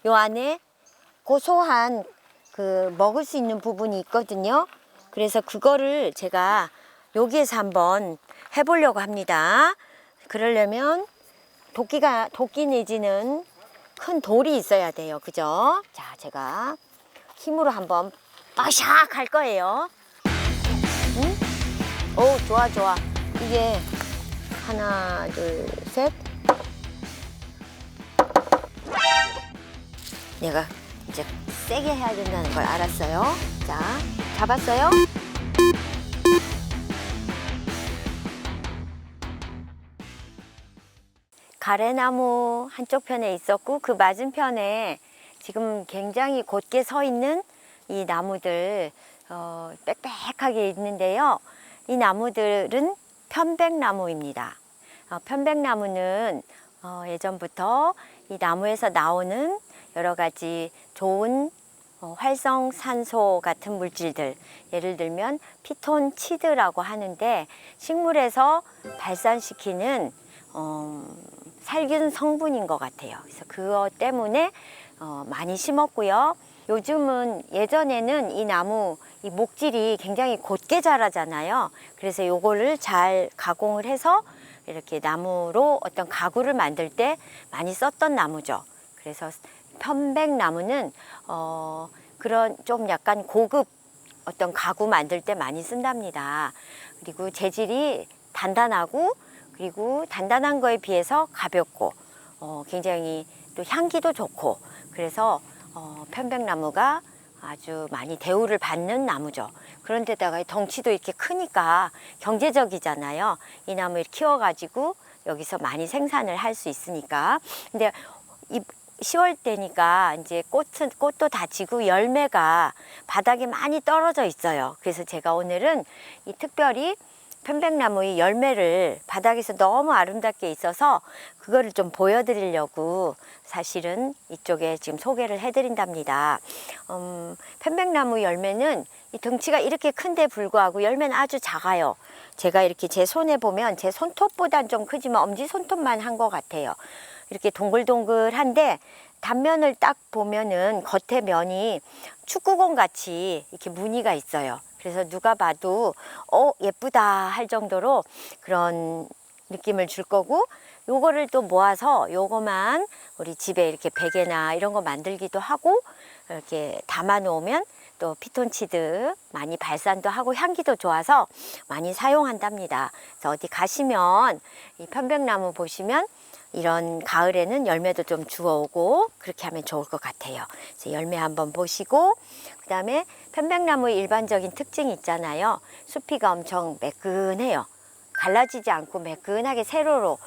요 안에 고소한 그 먹을 수 있는 부분이 있거든요. 그래서 그거를 제가 여기에서 한번 해보려고 합니다. 그러려면 도끼 내지는 큰 돌이 있어야 돼요. 그죠? 자, 제가 힘으로 한번 빠샥 할 거예요. 응? 오, 좋아, 좋아. 이게 하나, 둘, 셋. 내가 이제 세게 해야 된다는 걸 알았어요. 자, 잡았어요? 가래나무 한쪽 편에 있었고 그 맞은편에 지금 굉장히 곧게 서 있는 이 나무들 빽빽하게 있는데요. 이 나무들은 편백나무입니다. 편백나무는 예전부터 이 나무에서 나오는 여러 가지 좋은 활성산소 같은 물질들, 예를 들면 피톤치드라고 하는데 식물에서 발산시키는 살균 성분인 것 같아요. 그래서 그것 때문에 많이 심었고요. 요즘은 예전에는 이 나무 이 목질이 굉장히 곧게 자라잖아요. 그래서 요거를 잘 가공을 해서 이렇게 나무로 어떤 가구를 만들 때 많이 썼던 나무죠. 그래서 편백나무는 그런 좀 약간 고급 어떤 가구 만들 때 많이 쓴답니다. 그리고 재질이 단단하고 그리고 단단한 거에 비해서 가볍고 굉장히 또 향기도 좋고 그래서 편백나무가 아주 많이 대우를 받는 나무죠. 그런데다가 덩치도 이렇게 크니까 경제적이잖아요. 이 나무를 키워가지고 여기서 많이 생산을 할 수 있으니까. 근데 10월 때니까 이제 꽃도 다 지고 열매가 바닥에 많이 떨어져 있어요. 그래서 제가 오늘은 이 특별히 편백나무의 열매를 바닥에서 너무 아름답게 있어서 그거를 좀 보여드리려고 사실은 이쪽에 지금 소개를 해드린답니다. 편백나무 열매는 이 덩치가 이렇게 큰데 불구하고 열매는 아주 작아요. 제가 이렇게 제 손에 보면 제 손톱보단 좀 크지만 엄지손톱만 한 것 같아요. 이렇게 동글동글한데 단면을 딱 보면은 겉에 면이 축구공 같이 이렇게 무늬가 있어요. 그래서 누가 봐도 예쁘다 할 정도로 그런 느낌을 줄 거고 요거를 또 모아서 요거만 우리 집에 이렇게 베개나 이런 거 만들기도 하고 이렇게 담아 놓으면 또 피톤치드 많이 발산도 하고 향기도 좋아서 많이 사용한답니다. 그래서 어디 가시면 이 편백나무 보시면 이런 가을에는 열매도 좀 주워오고 그렇게 하면 좋을 것 같아요. 그래서 열매 한번 보시고 그 다음에 편백나무의 일반적인 특징이 있잖아요. 수피가 엄청 매끈해요. 갈라지지 않고 매끈하게 세로로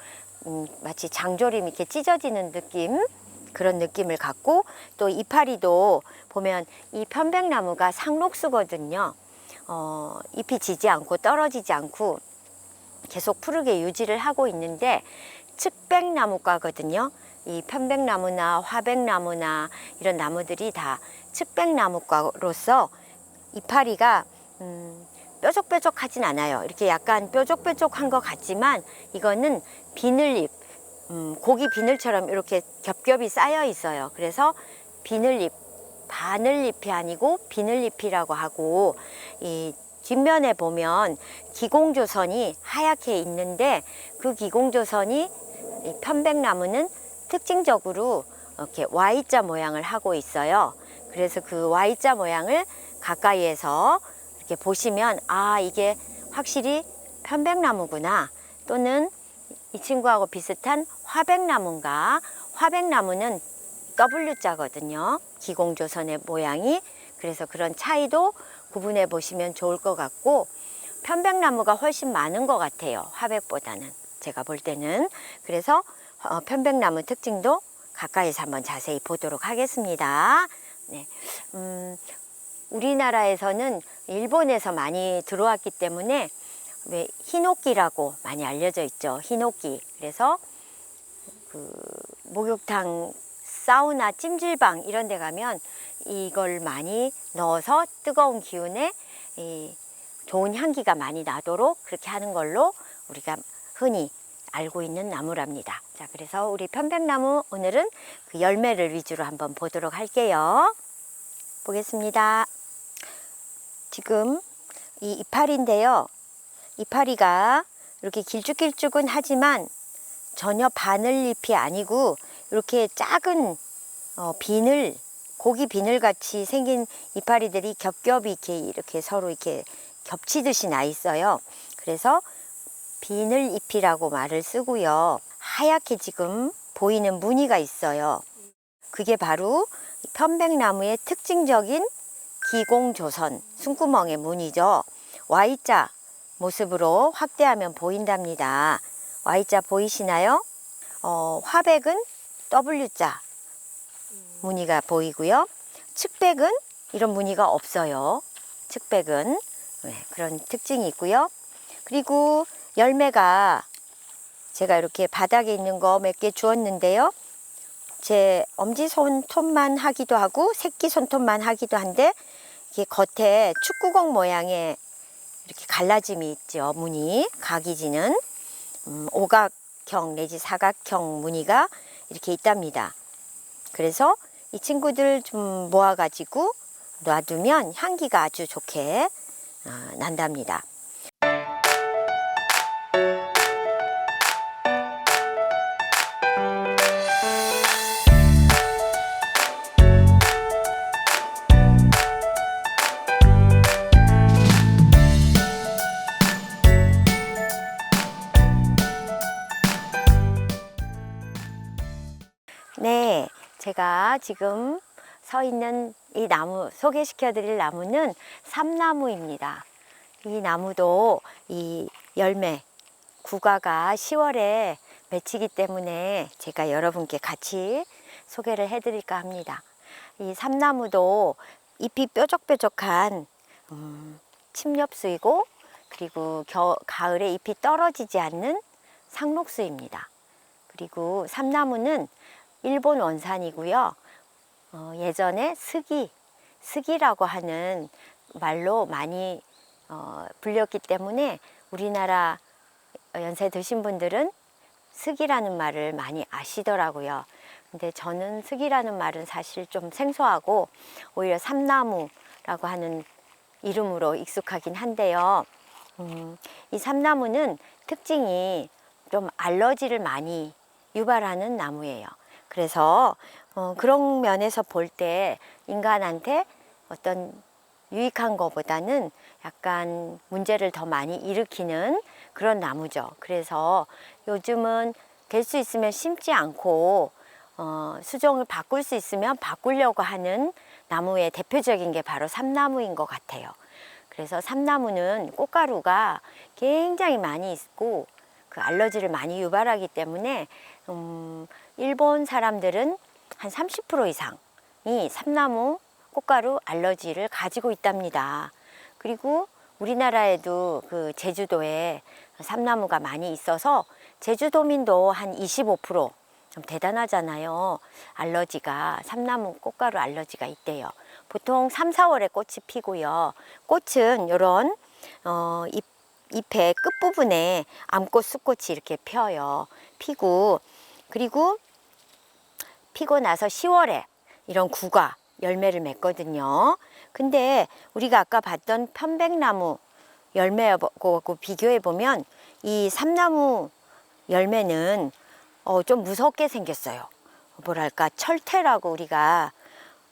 마치 장조림 이렇게 찢어지는 느낌 그런 느낌을 갖고 또 이파리도 보면 이 편백나무가 상록수거든요. 잎이 지지 않고 떨어지지 않고 계속 푸르게 유지를 하고 있는데 측백나무과거든요. 이 편백나무나 화백나무나 이런 나무들이 다 측백나무과로서 이파리가 뾰족뾰족하진 않아요. 이렇게 약간 뾰족뾰족한 것 같지만 이거는 비늘잎, 고기 비늘처럼 이렇게 겹겹이 쌓여 있어요. 그래서 비늘잎, 바늘잎이 아니고 비늘잎이라고 하고 이 뒷면에 보면 기공조선이 하얗게 있는데 그 기공조선이 이 편백나무는 특징적으로 이렇게 Y자 모양을 하고 있어요. 그래서 그 Y자 모양을 가까이에서 이렇게 보시면 아 이게 확실히 편백나무구나 또는 이 친구하고 비슷한 화백나무인가. 화백나무는 W자거든요. 기공조선의 모양이. 그래서 그런 차이도 구분해 보시면 좋을 것 같고 편백나무가 훨씬 많은 것 같아요. 화백보다는 제가 볼 때는. 그래서 편백나무 특징도 가까이서 한번 자세히 보도록 하겠습니다. 네. 우리나라에서는 일본에서 많이 들어왔기 때문에 왜 히노키라고 많이 알려져 있죠. 히노키. 그래서 그 목욕탕, 사우나, 찜질방 이런 데 가면 이걸 많이 넣어서 뜨거운 기운에 이 좋은 향기가 많이 나도록 그렇게 하는 걸로 우리가 흔히 알고 있는 나무랍니다. 자, 그래서 우리 편백나무 오늘은 그 열매를 위주로 한번 보도록 할게요. 보겠습니다. 지금 이 이파리인데요. 이파리가 이렇게 길쭉길쭉은 하지만 전혀 바늘잎이 아니고 이렇게 작은 비늘, 고기 비늘 같이 생긴 이파리들이 겹겹이 이렇게 서로 이렇게 겹치듯이 나 있어요. 그래서 비늘잎이라고 말을 쓰고요. 하얗게 지금 보이는 무늬가 있어요. 그게 바로 편백나무의 특징적인 기공조선 숨구멍의 무늬죠. Y자 모습으로 확대하면 보인답니다. Y자 보이시나요? 화백은 W자 무늬가 보이고요. 측백은 이런 무늬가 없어요. 측백은 그런 특징이 있고요. 그리고 열매가 제가 이렇게 바닥에 있는 거 몇 개 주었는데요. 제 엄지손톱만 하기도 하고 새끼손톱만 하기도 한데 이게 겉에 축구공 모양의 이렇게 갈라짐이 있죠. 무늬, 각이 지는 오각형 내지 사각형 무늬가 이렇게 있답니다. 그래서 이 친구들 좀 모아가지고 놔두면 향기가 아주 좋게 난답니다. 네, 제가 지금 서 있는 이 나무, 소개시켜 드릴 나무는 삼나무입니다. 이 나무도 이 열매, 구가가 10월에 맺히기 때문에 제가 여러분께 같이 소개를 해 드릴까 합니다. 이 삼나무도 잎이 뾰족뾰족한 침엽수이고, 그리고 가을에 잎이 떨어지지 않는 상록수입니다. 그리고 삼나무는 일본 원산이고요. 예전에 스기라고 하는 말로 많이 불렸기 때문에 우리나라 연세 드신 분들은 스기라는 말을 많이 아시더라고요. 근데 저는 스기라는 말은 사실 좀 생소하고 오히려 삼나무라고 하는 이름으로 익숙하긴 한데요. 이 삼나무는 특징이 좀 알러지를 많이 유발하는 나무예요. 그래서 그런 면에서 볼 때 인간한테 어떤 유익한 것보다는 약간 문제를 더 많이 일으키는 그런 나무죠. 그래서 요즘은 될 수 있으면 심지 않고 수종을 바꿀 수 있으면 바꾸려고 하는 나무의 대표적인 게 바로 삼나무인 것 같아요. 그래서 삼나무는 꽃가루가 굉장히 많이 있고 그 알러지를 많이 유발하기 때문에 일본 사람들은 한 30% 이상이 삼나무 꽃가루 알러지를 가지고 있답니다. 그리고 우리나라에도 그 제주도에 삼나무가 많이 있어서 제주도민도 한 25%, 좀 대단하잖아요. 알러지가, 삼나무 꽃가루 알러지가 있대요. 보통 3, 4월에 꽃이 피고요. 꽃은 이런 잎의 끝부분에 암꽃, 숫꽃이 이렇게 펴요. 피고, 그리고 피고 나서 10월에 이런 구가 열매를 맺거든요. 근데 우리가 아까 봤던 편백나무 열매하고 비교해 보면 이 삼나무 열매는 좀 무섭게 생겼어요. 뭐랄까, 철퇴라고, 우리가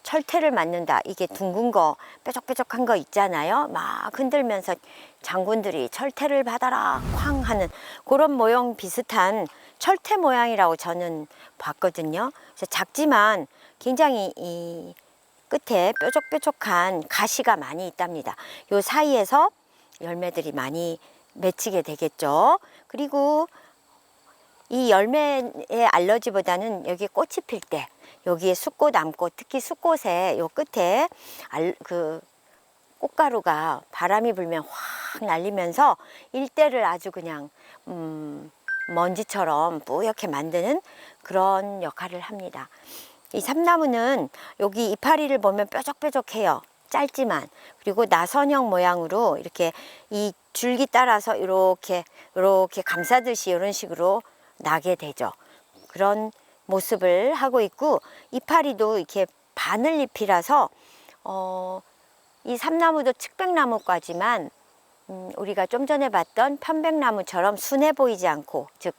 철퇴를 맞는다, 이게 둥근 거 뾰족뾰족한 거 있잖아요. 막 흔들면서 장군들이 철퇴를 받아라 쾅 하는 그런 모형 비슷한 철퇴 모양이라고 저는 봤거든요. 그래서 작지만 굉장히 이 끝에 뾰족뾰족한 가시가 많이 있답니다. 요 사이에서 열매들이 많이 맺히게 되겠죠. 그리고 이 열매의 알러지보다는 여기 꽃이 필 때, 여기에 숫꽃, 암꽃, 특히 숫꽃의 요 끝에 그 꽃가루가 바람이 불면 확 날리면서 일대를 아주 그냥 먼지처럼 뿌옇게 만드는 그런 역할을 합니다. 이 삼나무는 여기 이파리를 보면 뾰족뾰족해요. 짧지만, 그리고 나선형 모양으로 이렇게 이 줄기 따라서 이렇게 감싸듯이 이런 식으로 나게 되죠. 그런 모습을 하고 있고, 이파리도 이렇게 바늘잎이라서 이 삼나무도 측백나무과지만 우리가 좀 전에 봤던 편백나무처럼 순해 보이지 않고, 즉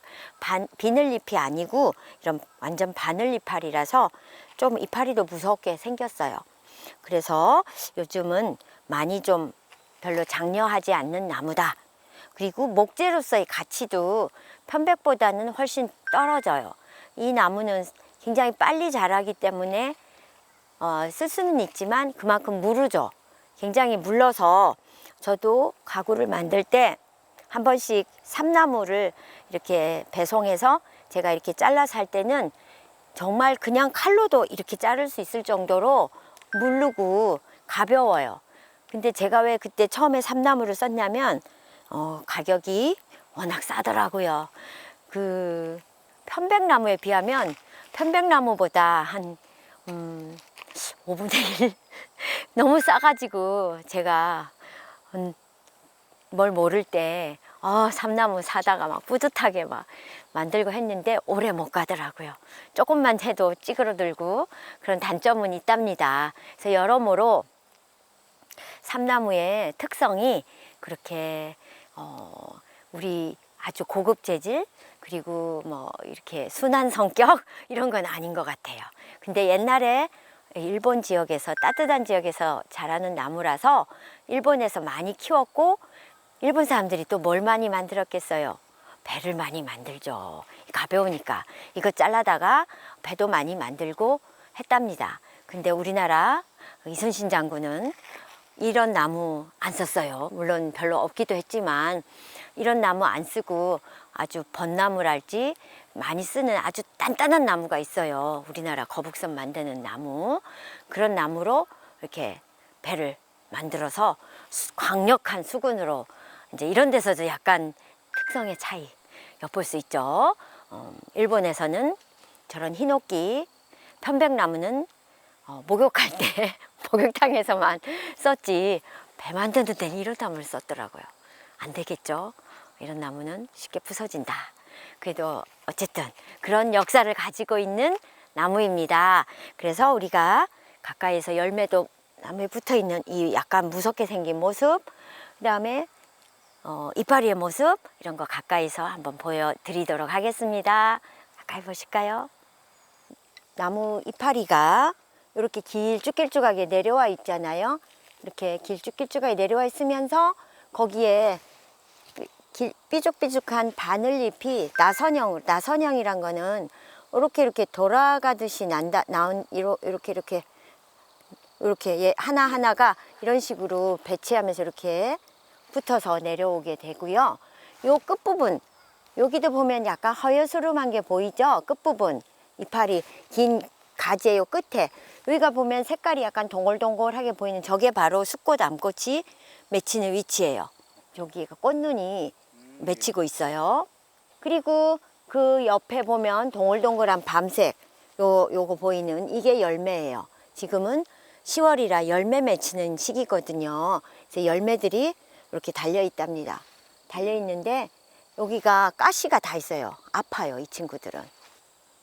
비늘잎이 아니고 이런 완전 바늘이파리라서 좀 이파리도 무섭게 생겼어요. 그래서 요즘은 많이 좀 별로 장려하지 않는 나무다. 그리고 목재로서의 가치도 편백보다는 훨씬 떨어져요. 이 나무는 굉장히 빨리 자라기 때문에 쓸 수는 있지만 그만큼 무르죠. 굉장히 물러서, 저도 가구를 만들 때 한 번씩 삼나무를 이렇게 배송해서 제가 이렇게 잘라서 할 때는 정말 그냥 칼로도 이렇게 자를 수 있을 정도로 무르고 가벼워요. 근데 제가 왜 그때 처음에 삼나무를 썼냐면 가격이 워낙 싸더라고요. 그 편백나무에 비하면 편백나무보다 한 5분의 1 너무 싸가지고 제가 뭘 모를 때 삼나무 사다가 막 뿌듯하게 막 만들고 했는데 오래 못 가더라고요. 조금만 해도 찌그러들고 그런 단점은 있답니다. 그래서 여러모로 삼나무의 특성이 그렇게 우리 아주 고급 재질, 그리고 뭐 이렇게 순한 성격 이런 건 아닌 것 같아요. 근데 옛날에 일본 지역에서, 따뜻한 지역에서 자라는 나무라서 일본에서 많이 키웠고, 일본 사람들이 또 뭘 많이 만들었겠어요? 배를 많이 만들죠. 가벼우니까 이거 잘라다가 배도 많이 만들고 했답니다. 근데 우리나라 이순신 장군은 이런 나무 안 썼어요. 물론 별로 없기도 했지만 이런 나무 안 쓰고 아주 벚나무랄지 많이 쓰는 아주 단단한 나무가 있어요. 우리나라 거북선 만드는 나무. 그런 나무로 이렇게 배를 만들어서 강력한 수군으로, 이제 이런 데서도 약간 특성의 차이 엿볼 수 있죠. 일본에서는 저런 히노키, 편백나무는 목욕할 때 목욕탕에서만 썼지, 배 만드는 데는 이런 나무를 썼더라고요. 안 되겠죠. 이런 나무는 쉽게 부서진다. 그래도 어쨌든 그런 역사를 가지고 있는 나무입니다. 그래서 우리가 가까이서 열매도 나무에 붙어 있는 이 약간 무섭게 생긴 모습, 그 다음에 이파리의 모습, 이런 거 가까이서 한번 보여드리도록 하겠습니다. 가까이 보실까요? 나무 이파리가 이렇게 길쭉길쭉하게 내려와 있잖아요. 이렇게 길쭉길쭉하게 내려와 있으면서 거기에 삐죽삐죽한 바늘잎이 나선형이란 거는 이렇게 돌아가듯이 나온 이렇게 하나하나가 이런 식으로 배치하면서 이렇게 붙어서 내려오게 되고요. 요 끝부분, 여기도 보면 약간 허여스름한 게 보이죠? 끝부분, 이파리 긴 가지의 요 끝에 여기가 보면 색깔이 약간 동글동글하게 보이는 저게 바로 숫꽃 암꽃이 맺히는 위치예요. 여기가 꽃눈이 맺히고 있어요. 그리고 그 옆에 보면 동글동글한 밤색 요거 보이는 이게 열매예요. 지금은 10월이라 열매 맺히는 시기거든요. 그래서 열매들이 이렇게 달려 있답니다. 달려 있는데 여기가 가시가 다 있어요. 아파요, 이 친구들은.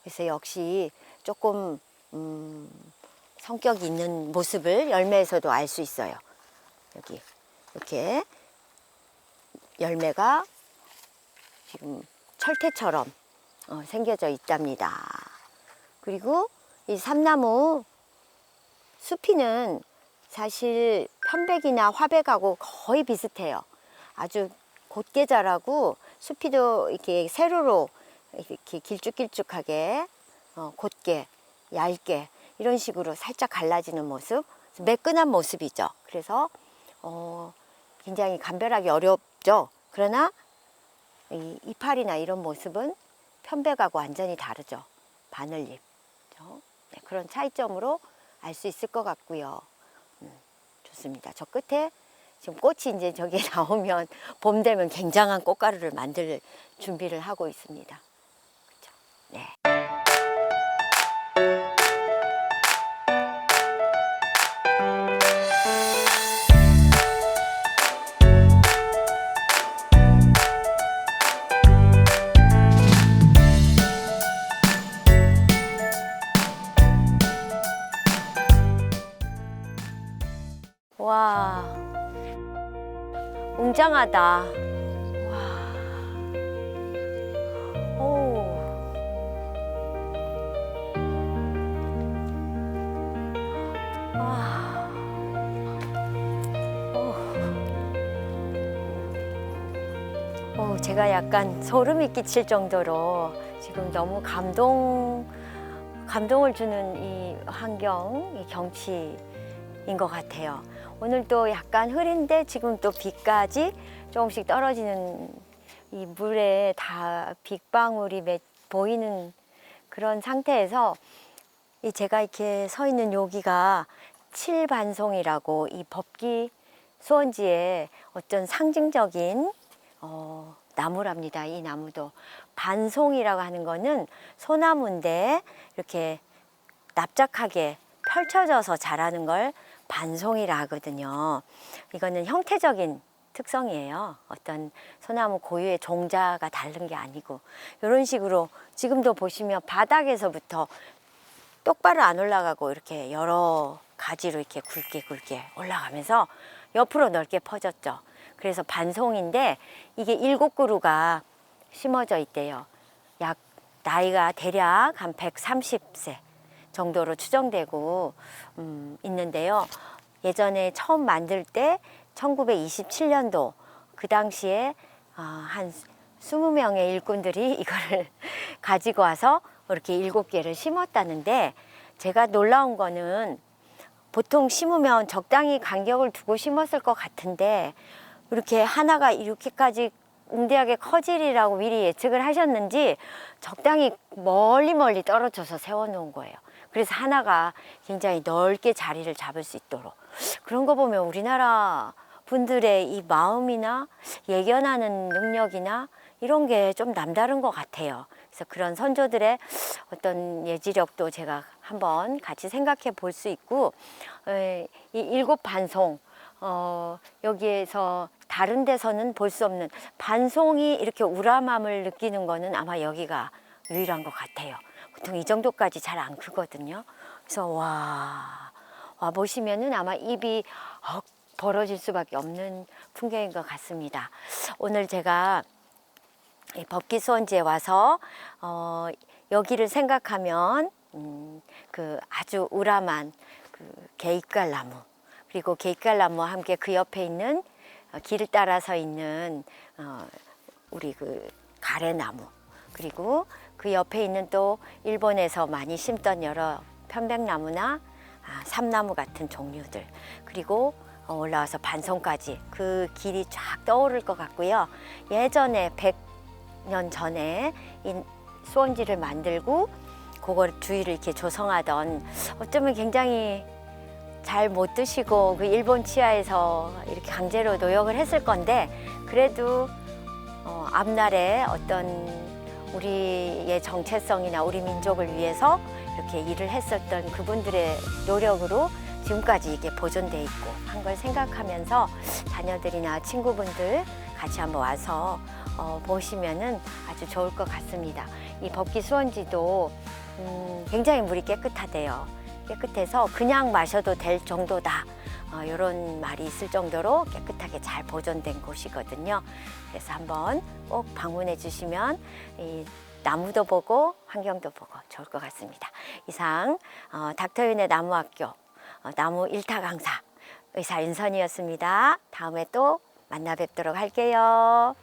그래서 역시 조금 성격이 있는 모습을 열매에서도 알 수 있어요. 여기 이렇게 열매가 지금 철퇴처럼 생겨져 있답니다. 그리고 이 삼나무 수피는 사실 편백이나 화백하고 거의 비슷해요. 아주 곧게 자라고 수피도 이렇게 세로로 이렇게 길쭉길쭉하게 곧게 얇게 이런 식으로 살짝 갈라지는 모습, 매끈한 모습이죠. 그래서 굉장히 감별하기 어렵죠. 그러나 이 이파리나 이런 모습은 편백하고 완전히 다르죠. 바늘잎. 네, 그런 차이점으로 알 수 있을 것 같고요. 좋습니다. 저 끝에 지금 꽃이 이제 저기에 나오면 봄 되면 굉장한 꽃가루를 만들 준비를 하고 있습니다. 그렇죠? 네. 와, 웅장하다. 와, 오. 와, 제가 약간 소름이 끼칠 정도로 지금 너무 감동을 주는 이 환경, 이 경치인 것 같아요. 오늘 또 약간 흐린데 지금 또 비까지 조금씩 떨어지는 이 물에 다 빗방울이 보이는 그런 상태에서 이 제가 이렇게 서 있는 여기가 칠반송이라고 이 법기 수원지의 어떤 상징적인 나무랍니다. 이 나무도 반송이라고 하는 거는 소나무인데 이렇게 납작하게 펼쳐져서 자라는 걸 반송이라 하거든요. 이거는 형태적인 특성이에요. 어떤 소나무 고유의 종자가 다른 게 아니고 이런 식으로 지금도 보시면 바닥에서부터 똑바로 안 올라가고 이렇게 여러 가지로 이렇게 굵게 올라가면서 옆으로 넓게 퍼졌죠. 그래서 반송인데 이게 7그루가 심어져 있대요. 약 나이가 대략 한 130세 정도로 추정되고 있는데요. 예전에 처음 만들 때 1927년도 그 당시에 한 20명의 일꾼들이 이거를 가지고 와서 이렇게 7개를 심었다는데 제가 놀라운 거는 보통 심으면 적당히 간격을 두고 심었을 것 같은데 이렇게 하나가 이렇게까지 웅대하게 커지리라고 미리 예측을 하셨는지 적당히 멀리 떨어져서 세워놓은 거예요. 그래서 하나가 굉장히 넓게 자리를 잡을 수 있도록. 그런 거 보면 우리나라 분들의 이 마음이나 예견하는 능력이나 이런 게 좀 남다른 것 같아요. 그래서 그런 선조들의 어떤 예지력도 제가 한번 같이 생각해 볼 수 있고, 이 7반송, 여기에서 다른 데서는 볼 수 없는 반송이 이렇게 우람함을 느끼는 거는 아마 여기가 유일한 것 같아요. 보통 이 정도까지 잘 안 크거든요. 그래서 와 보시면은 아마 입이 벌어질 수밖에 없는 풍경인 것 같습니다. 오늘 제가 이 법기 수원지에 와서 여기를 생각하면 그 아주 우람한 그 개입갈나무, 그리고 개입갈나무와 함께 그 옆에 있는 길을 따라서 있는 우리 그 가래나무, 그리고 그 옆에 있는 또 일본에서 많이 심던 여러 편백나무나 삼나무 같은 종류들, 그리고 올라와서 반송까지 그 길이 쫙 떠오를 것 같고요. 예전에 100년 전에 이 수원지를 만들고 그걸 주위를 이렇게 조성하던, 어쩌면 굉장히 잘 못 드시고 그 일본 치하에서 이렇게 강제로 노역을 했을 건데, 그래도 앞날에 어떤 우리의 정체성이나 우리 민족을 위해서 이렇게 일을 했었던 그분들의 노력으로 지금까지 이게 보존돼 있고 한 걸 생각하면서 자녀들이나 친구분들 같이 한번 와서 보시면은 아주 좋을 것 같습니다. 이 법기 수원지도 굉장히 물이 깨끗하대요. 깨끗해서 그냥 마셔도 될 정도다, 이런 말이 있을 정도로 깨끗하게 잘 보존된 곳이거든요. 그래서 한번 꼭 방문해 주시면 이 나무도 보고 환경도 보고 좋을 것 같습니다. 이상 닥터윤의 나무학교 나무 1타 강사 의사 윤선이었습니다. 다음에 또 만나 뵙도록 할게요.